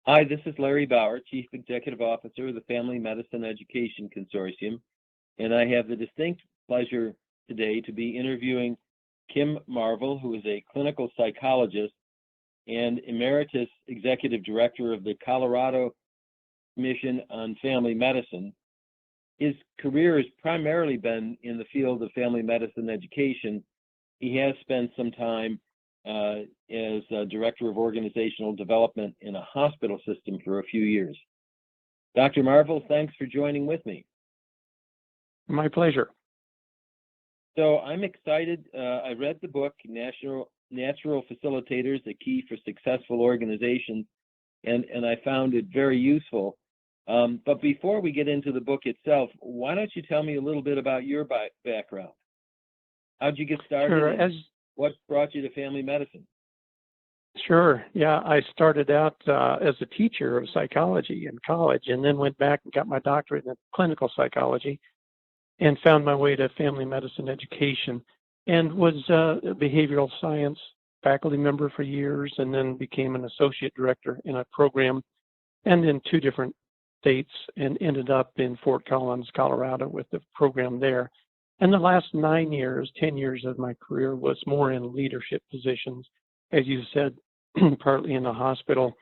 Hi, this is Larry Bauer, Chief Executive Officer of the Family Medicine Education Consortium, and I have the distinct pleasure today to be interviewing Kim Marvel, who is a clinical psychologist and Emeritus Executive Director of the Colorado Commission on Family Medicine. His career has primarily been in the field of family medicine education. He has spent some time as Director of Organizational Development in a hospital system for a few years. Dr. Marvel, thanks for joining with me. My pleasure. So I'm excited. I read the book, Natural Facilitators, A Key for Successful Organizations, and I found it very useful. But before we get into the book itself, why don't you tell me a little bit about your background? How'd you get started? Sure. What brought you to family medicine? Sure. Yeah, I started out as a teacher of psychology in college and then went back and got my doctorate in clinical psychology and found my way to family medicine education and was a behavioral science faculty member for years and then became an associate director in a program and in 2 different states and ended up in Fort Collins, Colorado with the program there. And the last 9 years, 10 years of my career was more in leadership positions, as you said, partly in the hospital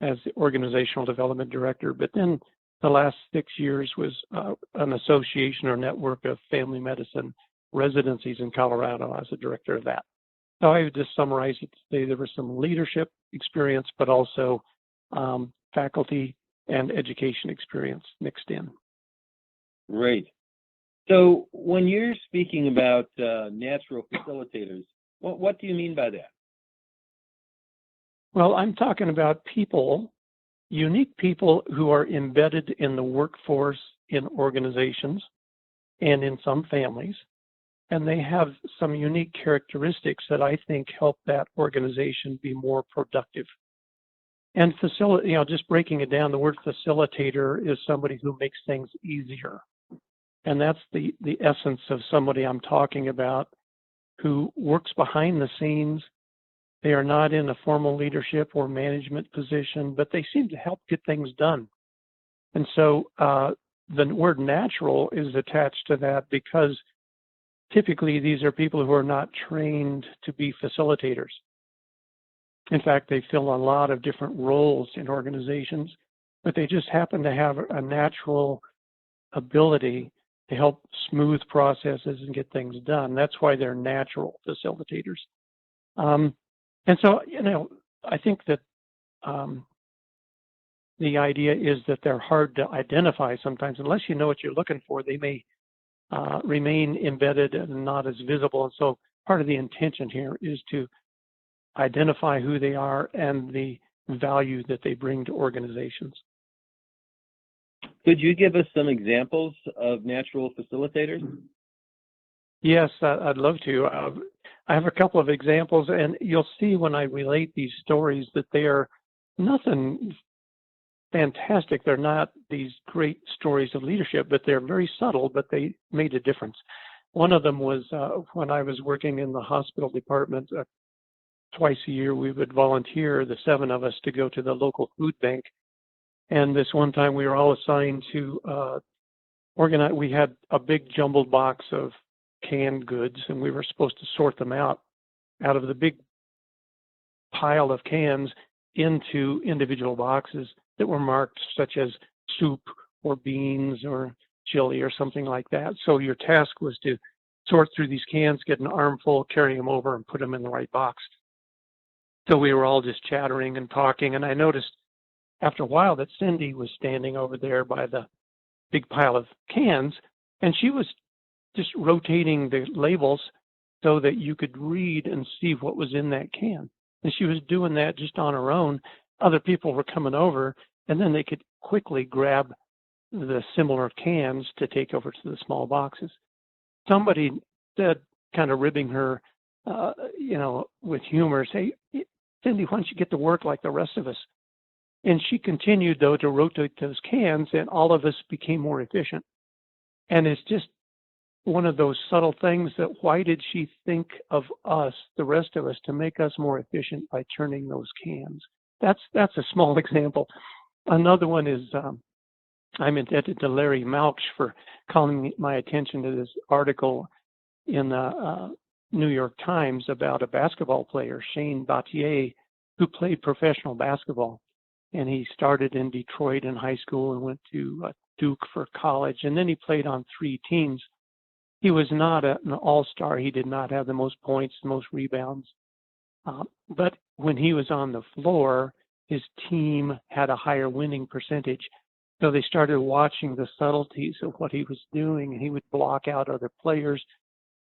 as the organizational development director, but then the last 6 years was an association or network of family medicine residencies in Colorado as a director of that. So I would just summarize it to say there was some leadership experience, but also faculty and education experience mixed in. Great. So when you're speaking about natural facilitators, what do you mean by that? Well, I'm talking about people, unique people who are embedded in the workforce in organizations and in some families, and they have some unique characteristics that I think help that organization be more productive. And just breaking it down, the word facilitator is somebody who makes things easier. And that's the essence of somebody I'm talking about who works behind the scenes. They are not in a formal leadership or management position, but they seem to help get things done. And so the word natural is attached to that because typically these are people who are not trained to be facilitators. In fact, they fill a lot of different roles in organizations, but they just happen to have a natural ability to help smooth processes and get things done. That's why they're natural facilitators. And so, I think that the idea is that they're hard to identify sometimes. Unless you know what you're looking for, they may remain embedded and not as visible. And so part of the intention here is to identify who they are and the value that they bring to organizations. Could you give us some examples of natural facilitators? Yes, I'd love to. I have a couple of examples, and you'll see when I relate these stories that they are nothing fantastic. They're not these great stories of leadership, but they're very subtle, but they made a difference. One of them was when I was working in the hospital department. Twice a year, we would volunteer, the 7 of us, to go to the local food bank. And this one time, we were all assigned to organize. We had a big jumbled box of canned goods, and we were supposed to sort them out of the big pile of cans into individual boxes that were marked, such as soup or beans or chili or something like that. So your task was to sort through these cans, get an armful, carry them over, and put them in the right box. So we were all just chattering and talking, and I noticed after a while that Cindy was standing over there by the big pile of cans, and she was just rotating the labels so that you could read and see what was in that can. And she was doing that just on her own. Other people were coming over, and then they could quickly grab the similar cans to take over to the small boxes. Somebody said, kind of ribbing her, with humor, say, Cindy, why don't you get to work like the rest of us? And she continued, though, to rotate those cans, and all of us became more efficient. And it's just one of those subtle things that why did she think of us, the rest of us, to make us more efficient by turning those cans? that's a small example. Another one is I'm indebted to Larry Mauch for calling my attention to this article in the New York Times about a basketball player, Shane Battier, who played professional basketball. And he started in Detroit in high school and went to Duke for college. And then he played on 3 teams. He was not an all-star. He did not have the most points, the most rebounds. But when he was on the floor, his team had a higher winning percentage. So they started watching the subtleties of what he was doing, and he would block out other players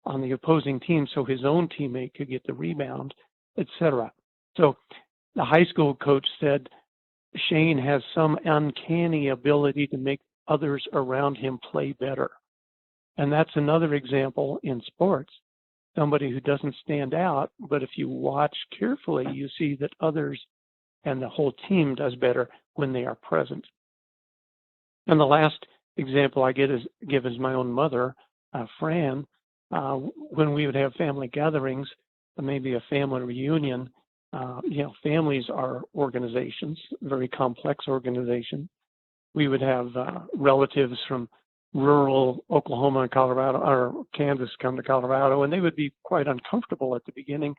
on the opposing team so his own teammate could get the rebound, etc. So the high school coach said, Shane has some uncanny ability to make others around him play better. And that's another example in sports, somebody who doesn't stand out, but if you watch carefully, you see that others and the whole team does better when they are present. And the last example I give is my own mother, Fran. When we would have family gatherings, maybe a family reunion, families are organizations, very complex organizations. We would have relatives from rural Oklahoma and Colorado or Kansas come to Colorado, and they would be quite uncomfortable at the beginning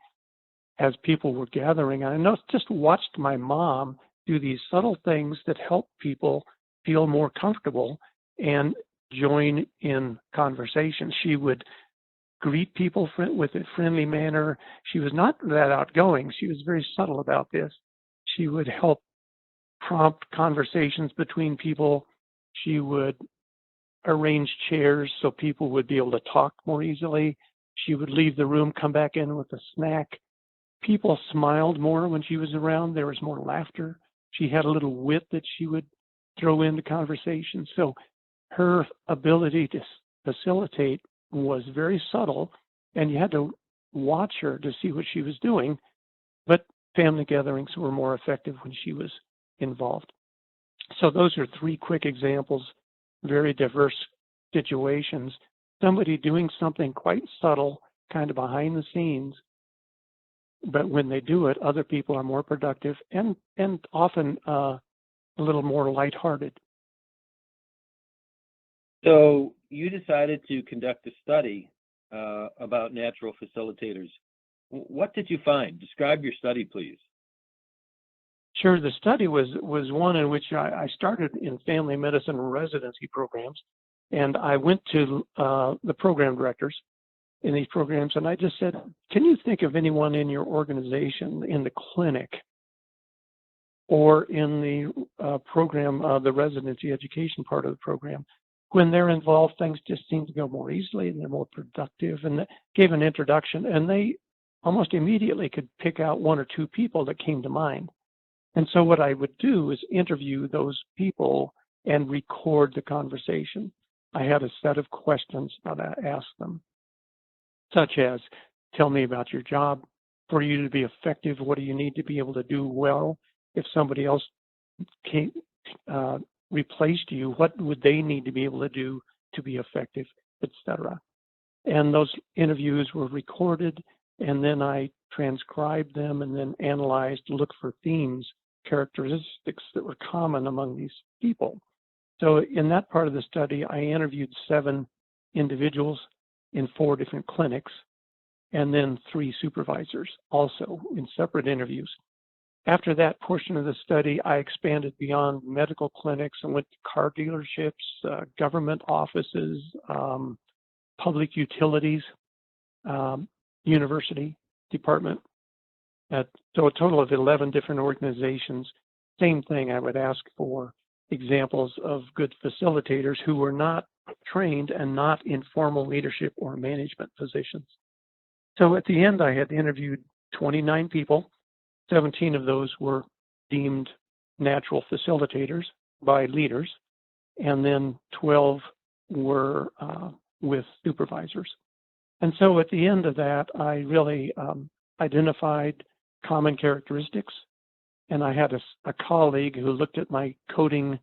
as people were gathering. I just watched my mom do these subtle things that help people feel more comfortable and join in conversation. She would greet people with a friendly manner. She was not that outgoing. She was very subtle about this. She would help prompt conversations between people. She would arrange chairs so people would be able to talk more easily. She would leave the room, come back in with a snack. People smiled more when she was around. There was more laughter. She had a little wit that she would throw into conversation. So her ability to facilitate was very subtle, and you had to watch her to see what she was doing. But family gatherings were more effective when she was involved. So those are 3 quick examples, very diverse situations. Somebody doing something quite subtle, kind of behind the scenes, but when they do it, other people are more productive and often a little more lighthearted. So you decided to conduct a study about natural facilitators. What did you find? Describe your study, please. Sure. The study was one in which I started in family medicine residency programs, and I went to the program directors in these programs, and I just said, can you think of anyone in your organization, in the clinic, or in the program, the residency education part of the program, when they're involved, things just seem to go more easily and they're more productive, and gave an introduction, and they almost immediately could pick out 1 or 2 people that came to mind. And so what I would do is interview those people and record the conversation. I had a set of questions that I asked them, such as, tell me about your job. For you to be effective, what do you need to be able to do well? If somebody else replaced you, what would they need to be able to do to be effective, etc. And those interviews were recorded, and then I transcribed them and then analyzed, looked for themes, characteristics that were common among these people. So in that part of the study, I interviewed 7 individuals in 4 different clinics, and then 3 supervisors also in separate interviews. After that portion of the study, I expanded beyond medical clinics and went to car dealerships, government offices, public utilities, university department. So a total of 11 different organizations. Same thing, I would ask for examples of good facilitators who were not trained and not in formal leadership or management positions. So at the end, I had interviewed 29 people. 17 of those were deemed natural facilitators by leaders, and then 12 were with supervisors. And so at the end of that, I really identified common characteristics, and I had a colleague who looked at my coding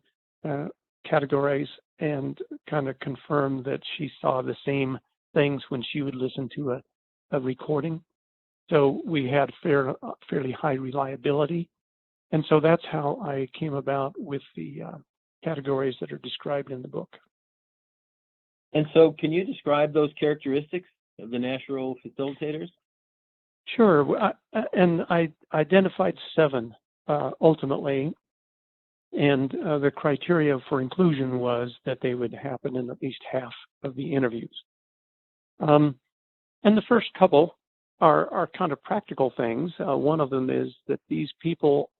categories and kind of confirmed that she saw the same things when she would listen to a recording. So we had fairly high reliability. And so that's how I came about with the categories that are described in the book. And so can you describe those characteristics of the natural facilitators? Sure. And I identified 7 ultimately. And the criteria for inclusion was that they would happen in at least half of the interviews. And the first couple are kind of practical things. One of them is that these people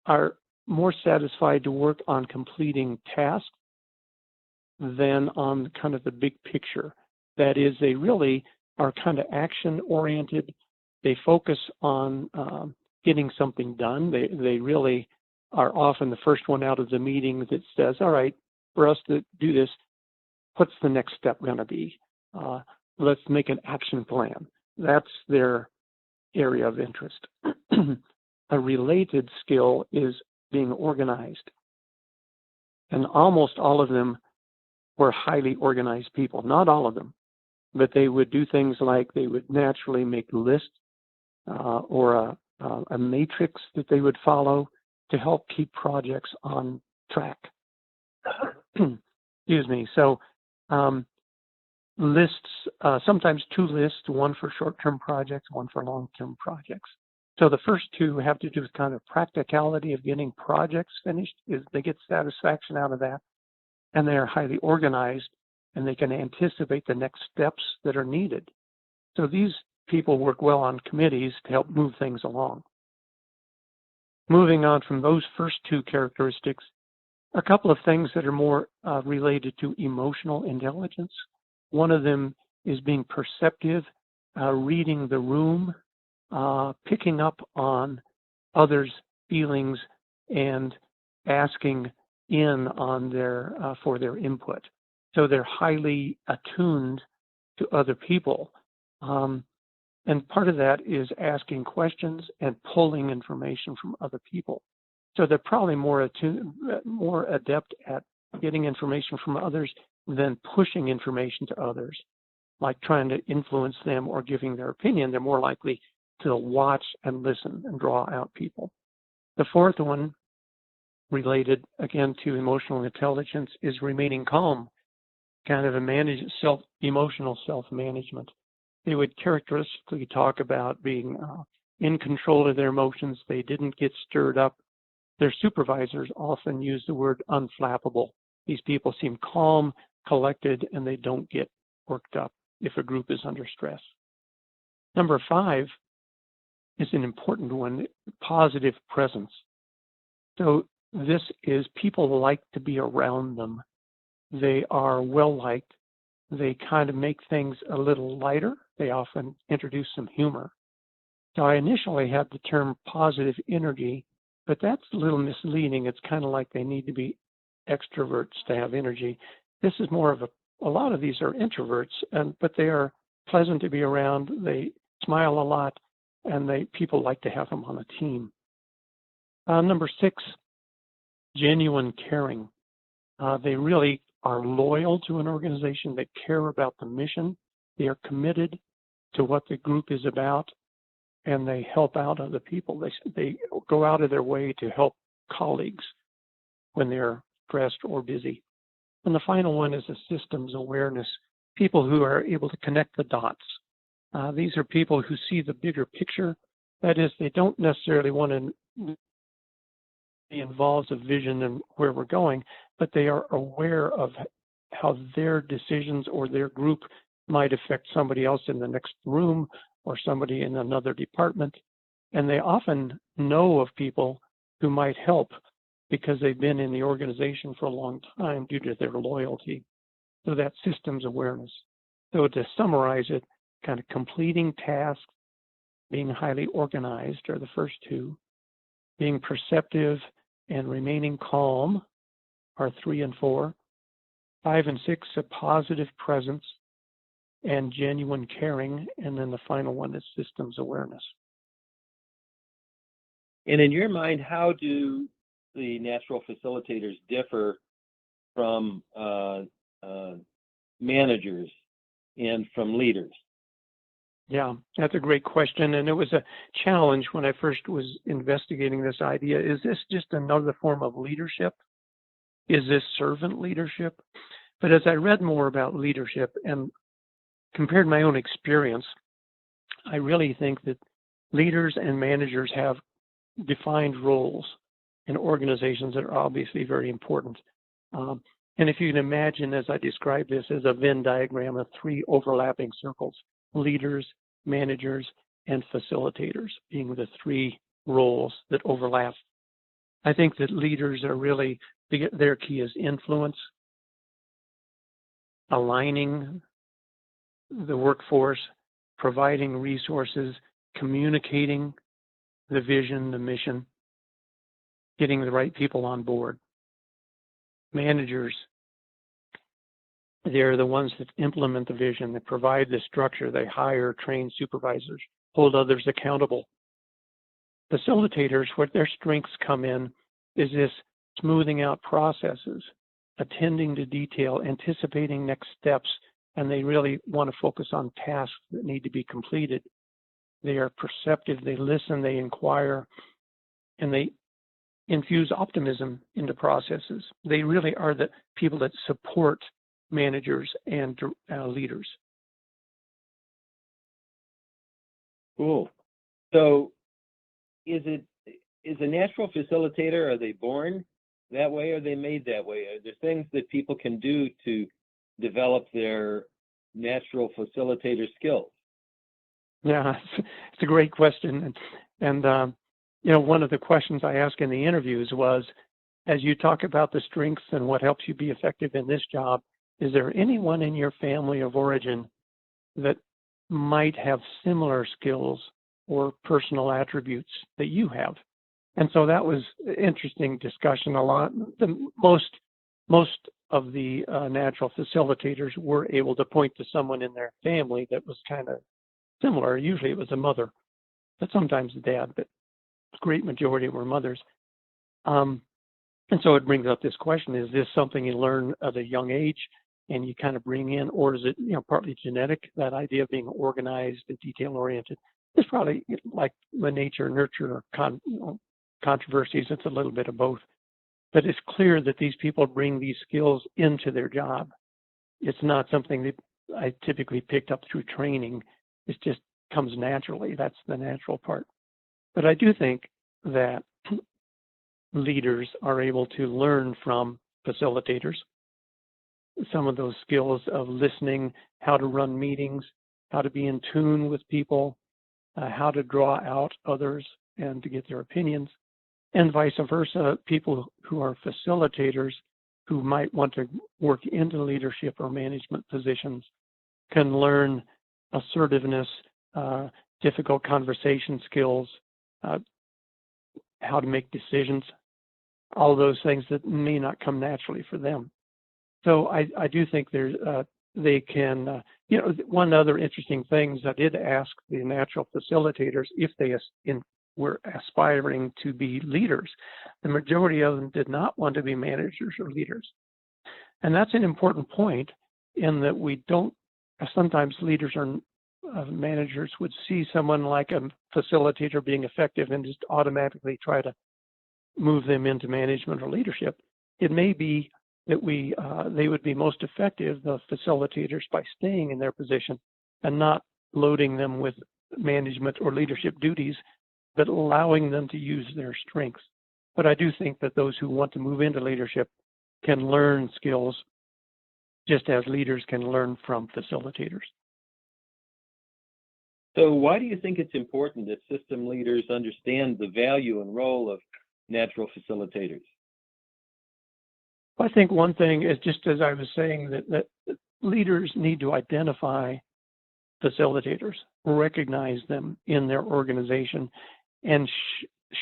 are more satisfied to work on completing tasks than on kind of the big picture. That is, they really are kind of action-oriented. They focus on getting something done. They really are often the first one out of the meeting that says, all right, for us to do this, what's the next step going to be? Let's make an action plan. That's their area of interest. A related skill is being organized. And almost all of them were highly organized people. Not all of them, but they would do things like they would naturally make lists or a matrix that they would follow to help keep projects on track. Excuse me. So lists, sometimes 2 lists, one for short-term projects, one for long-term projects. So the first 2 have to do with kind of practicality of getting projects finished. They get satisfaction out of that, and they are highly organized, and they can anticipate the next steps that are needed. So these people work well on committees to help move things along. Moving on from those first 2 characteristics, a couple of things that are more related to emotional intelligence. One of them is being perceptive, reading the room, picking up on others' feelings, and asking in on for their input. So they're highly attuned to other people. And part of that is asking questions and pulling information from other people. So they're probably more adept at getting information from others than pushing information to others, like trying to influence them or giving their opinion. They're more likely to watch and listen and draw out people. The fourth one, related again to emotional intelligence, is remaining calm, kind of a emotional self-management. They would characteristically talk about being in control of their emotions. They didn't get stirred up. Their supervisors often use the word unflappable. These people seem calm, collected, and they don't get worked up if a group is under stress. Number 5 is an important one, positive presence. So this is people like to be around them. They are well-liked. They kind of make things a little lighter. They often introduce some humor. So I initially had the term positive energy, but that's a little misleading. It's kind of like they need to be extroverts to have energy. This is more of a lot of these are introverts, but they are pleasant to be around. They smile a lot, and people like to have them on a team. Number 6, genuine caring. They really are loyal to an organization. They care about the mission. They are committed to what the group is about, and they help out other people. They go out of their way to help colleagues when they're stressed or busy. And the final one is a systems awareness, people who are able to connect the dots. These are people who see the bigger picture. That is, they don't necessarily want to be involved in vision and where we're going, but they are aware of how their decisions or their group might affect somebody else in the next room or somebody in another department. And they often know of people who might help because they've been in the organization for a long time due to their loyalty. So that's systems awareness. So to summarize it, kind of completing tasks, being highly organized are the first 2. Being perceptive and remaining calm are 3 and 4. 5 and 6, a positive presence and genuine caring. And then the final one is systems awareness. And in your mind, how do the natural facilitators differ from managers and from leaders? Yeah, that's a great question. And it was a challenge when I first was investigating this idea. Is this just another form of leadership? Is this servant leadership? But as I read more about leadership and compared my own experience, I really think that leaders and managers have defined roles in organizations that are obviously very important. Um, and if you can imagine, as I describe this, as a Venn diagram of three overlapping circles, leaders, managers, and facilitators being the three roles that overlap. I think that leaders are really, their key is influence, aligning the workforce, providing resources, communicating the vision, the mission, getting the right people on board. Managers, they're the ones that implement the vision, that provide the structure, they hire, train supervisors, hold others accountable. Facilitators, what their strengths come in is this smoothing out processes, attending to detail, anticipating next steps, and they really want to focus on tasks that need to be completed. They are perceptive, they listen, they inquire, and they infuse optimism into processes. They really are the people that support managers and leaders. Cool. So is a natural facilitator, are they born that way or are they made that way? Are there things that people can do to develop their natural facilitator skills? Yeah, it's a great question. And one of the questions I ask in the interviews was, as you talk about the strengths and what helps you be effective in this job, is there anyone in your family of origin that might have similar skills or personal attributes that you have? And so that was interesting discussion. Most of the natural facilitators were able to point to someone in their family that was kind of similar. Usually it was a mother, but sometimes a dad, but the great majority were mothers. And so it brings up this question, is this something you learn at a young age and you kind of bring in, or is it partly genetic, that idea of being organized and detail-oriented? It's probably like the nature, nurture, or controversies. It's a little bit of both. But it's clear that these people bring these skills into their job. It's not something that I typically picked up through training. It just comes naturally. That's the natural part. But I do think that leaders are able to learn from facilitators some of those skills of listening, how to run meetings, how to be in tune with people, how to draw out others and to get their opinions, and vice versa. People who are facilitators who might want to work into leadership or management positions can learn assertiveness, difficult conversation skills, how to make decisions, all those things that may not come naturally for them. So I do think they can, one other interesting thing is I did ask the natural facilitators if they were aspiring to be leaders. The majority of them did not want to be managers or leaders. And that's an important point in that we don't, sometimes leaders or managers would see someone like a facilitator being effective and just automatically try to move them into management or leadership. It may be that they would be most effective, the facilitators, by staying in their position and not loading them with management or leadership duties, but allowing them to use their strengths. But I do think that those who want to move into leadership can learn skills just as leaders can learn from facilitators. So why do you think it's important that system leaders understand the value and role of natural facilitators? I think one thing is, just as I was saying, that leaders need to identify facilitators, recognize them in their organization, and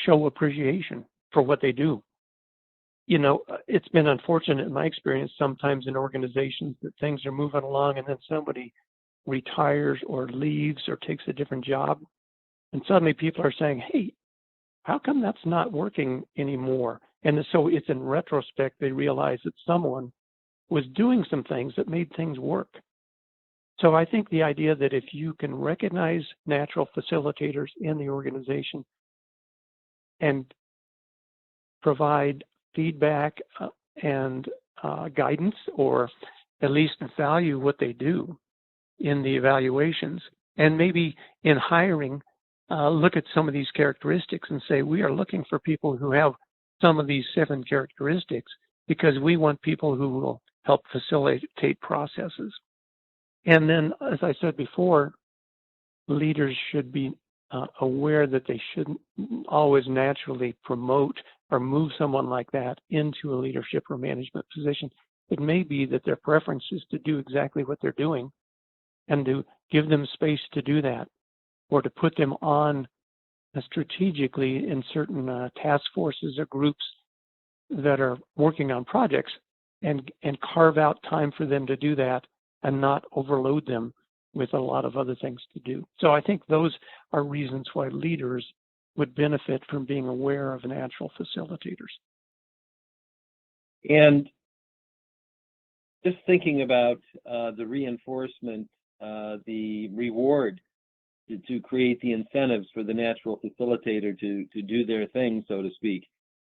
show appreciation for what they do. It's been unfortunate in my experience sometimes in organizations that things are moving along and then somebody retires or leaves or takes a different job. And suddenly people are saying, hey, how come that's not working anymore? And so it's in retrospect, they realize that someone was doing some things that made things work. So I think the idea that if you can recognize natural facilitators in the organization and provide feedback and guidance, or at least value what they do in the evaluations, and maybe in hiring, look at some of these characteristics and say, we are looking for people who have some of these 7 characteristics because we want people who will help facilitate processes. And then, as I said before, leaders should be aware that they shouldn't always naturally promote or move someone like that into a leadership or management position. It may be that their preference is to do exactly what they're doing and to give them space to do that, or to put them on strategically in certain task forces or groups that are working on projects, and carve out time for them to do that and not overload them with a lot of other things to do. So I think those are reasons why leaders would benefit from being aware of natural facilitators. And just thinking about the reinforcement, the reward to create the incentives for the natural facilitator to do their thing, so to speak.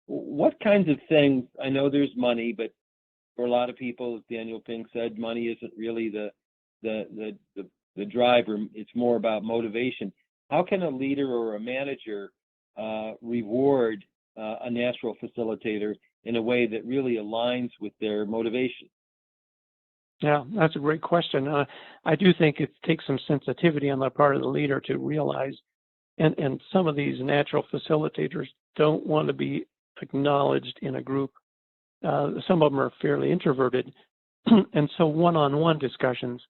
What kinds of things? I know there's money, but for a lot of people, as Daniel Pink said, money isn't really the driver. It's more about motivation. How can a leader or a manager reward a natural facilitator in a way that really aligns with their motivation? Yeah, that's a great question. I do think it takes some sensitivity on the part of the leader to realize, and some of these natural facilitators don't want to be acknowledged in a group. Some of them are fairly introverted. And so one-on-one discussions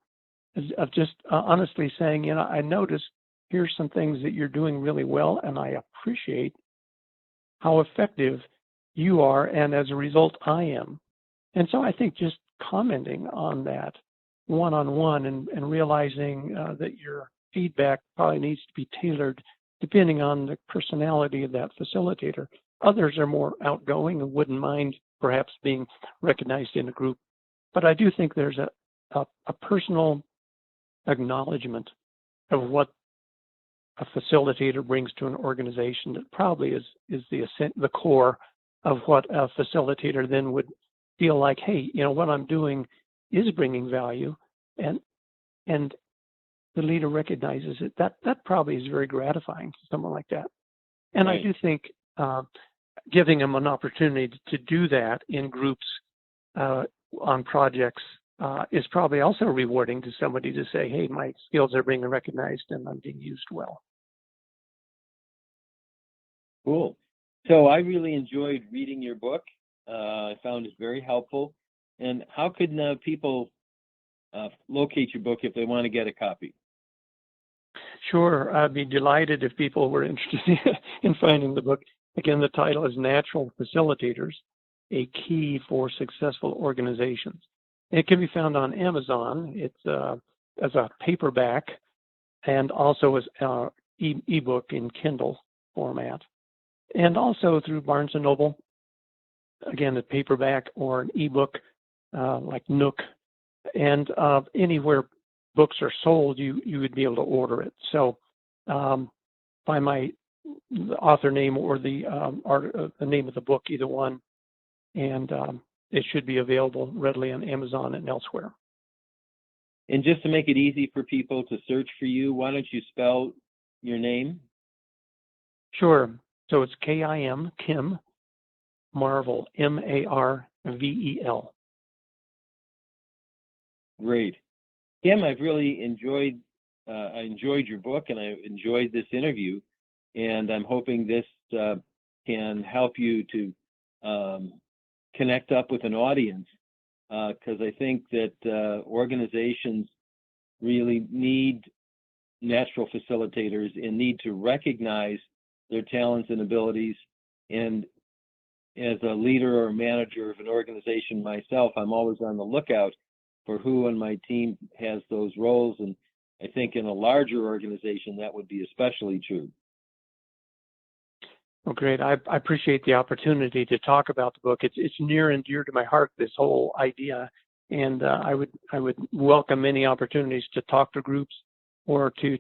of just honestly saying, you know, I noticed here's some things that you're doing really well, and I appreciate how effective you are, and as a result, I am. And so I think just commenting on that one-on-one and realizing that your feedback probably needs to be tailored depending on the personality of that facilitator. Others are more outgoing and wouldn't mind perhaps being recognized in a group. But I do think there's a personal acknowledgement of what a facilitator brings to an organization that probably is the core of what a facilitator then would feel like, hey, you know, what I'm doing is bringing value, and the leader recognizes it. That probably is very gratifying to someone like that. And right. I do think giving them an opportunity to do that in groups on projects is probably also rewarding to somebody to say, hey, my skills are being recognized and I'm being used well. Cool. So I really enjoyed reading your book. I found it very helpful. And how could people locate your book if they want to get a copy? Sure. I'd be delighted if people were interested in finding the book. Again, the title is Natural Facilitators, a Key for Successful Organizations. It can be found on Amazon. It's as a paperback and also as an ebook in Kindle format. And also through Barnes & Noble, again, a paperback or an ebook like Nook. And anywhere books are sold, you would be able to order it. So by my author name or the name of the book, either one, and it should be available readily on Amazon and elsewhere. And just to make it easy for people to search for you, why don't you spell your name? Sure. So it's K-I-M, Kim Marvel, M-A-R-V-E-L. Great. Kim, I've really enjoyed your book, and I enjoyed this interview, and I'm hoping this can help you to connect up with an audience, because I think that organizations really need natural facilitators and need to recognize their talents and abilities. And as a leader or manager of an organization myself, I'm always on the lookout for who on my team has those roles. And I think in a larger organization, that would be especially true. Well, great. I appreciate the opportunity to talk about the book. It's near and dear to my heart, this whole idea And I would welcome any opportunities to talk to groups or to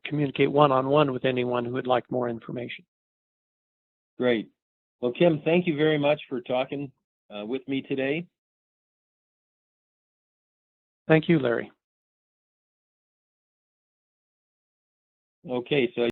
communicate one-on-one with anyone who would like more information. Great. Well, Kim, thank you very much for talking with me today. Thank you, Larry. Okay, so